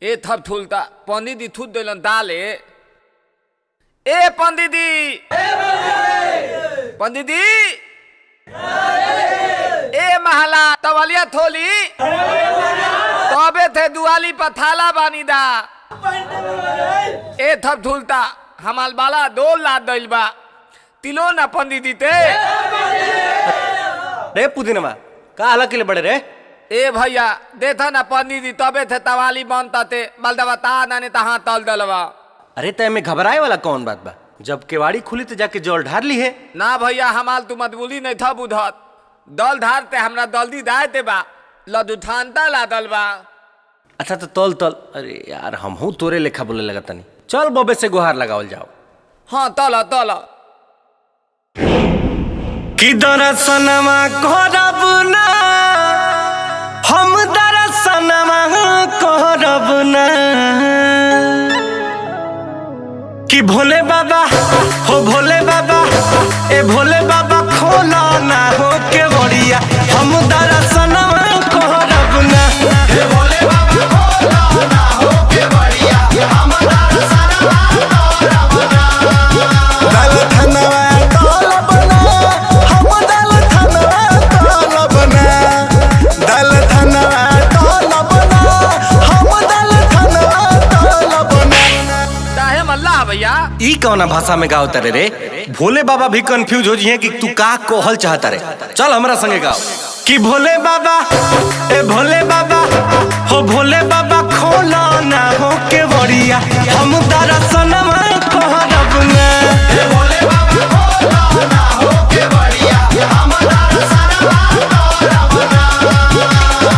ए थप थुलता पंडित जी थूत दिलन दाले ए पंडित जी पंडित जी ए महला तवलिया थोली तबे थे दुआली पथाला बानी दा ए थप थुलता हमाल बाला दो लाद दिल बा तिलो ना पंडित जी ते रे पुदीनमा का अलग के लिए बड़े रे ए भैया देखा ना पंडित जी तबे थे तवाली बनता थे बलदवा ता नाने तहाँ तल दलवा। अरे तय में घबराए वाला कौन बात बा जब केवाड़ी खुली तो जाके जल ढार ली है ना भैया हमाल तू मतबुली नहीं था बुधत दल धारते हमरा दल्दी दायते बा लदु ठानता ला दल बा। अच्छा तो तल तल अरे यार हम हूँ तोरे लेखा बोले लगा तनी चल बबे से गुहार लगावल जाओ। हाँ तल तल कि दरसनमा करब ना हम दरसनमा करब ना कि भोले बाबा हो भोले बाबा ए भोले बाबा खोला ना हो के बड़िया हम दरसनमा करब ना हे भोले बाबा खोला ना हो के बड़िया हम दरसनमा करब ना दल धनवा करब ना हम दल धनवा करब ना दल धनवा करब ना हम दल धनवा करब ना। चाहे मल्ला भैया ई कौना भाषा में गाओ तारे रे भोले बाबा भी कंफ्यूज हो जिए कि तू का कोहल चाहता रे चल हमरा संगे गाओ कि भोले बाबा ए भोले बाबा हो भोले बाबा खोला ना हो के बड़िया हम दरसनमा करब ना ए भोले बाबा खोला ना हो के बड़िया हम दरसनमा करब ना।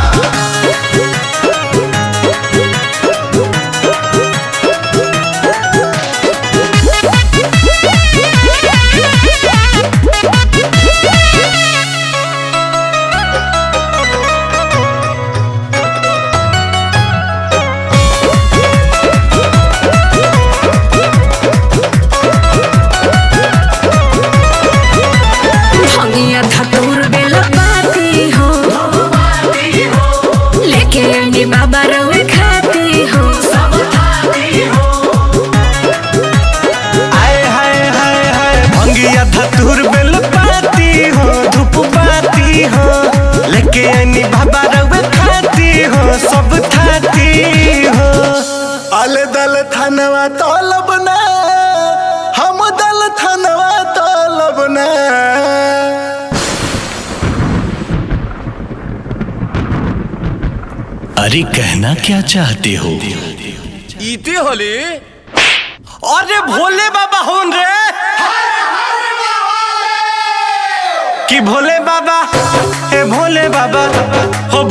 बाबा रवे खाती हो आए हाय हाय हाय भंगिया धतूर बेल पाती हो धूप पाती हो लेके आनी बाबा रवे खाती हो सब खाती हो अले दल थनवा तलब ना हम दल थनवा तलब ना। अरे कहना क्या चाहते हो इती होली अरे भोले बाबा होन रे कि भोले बाबा ए भोले बाबा हो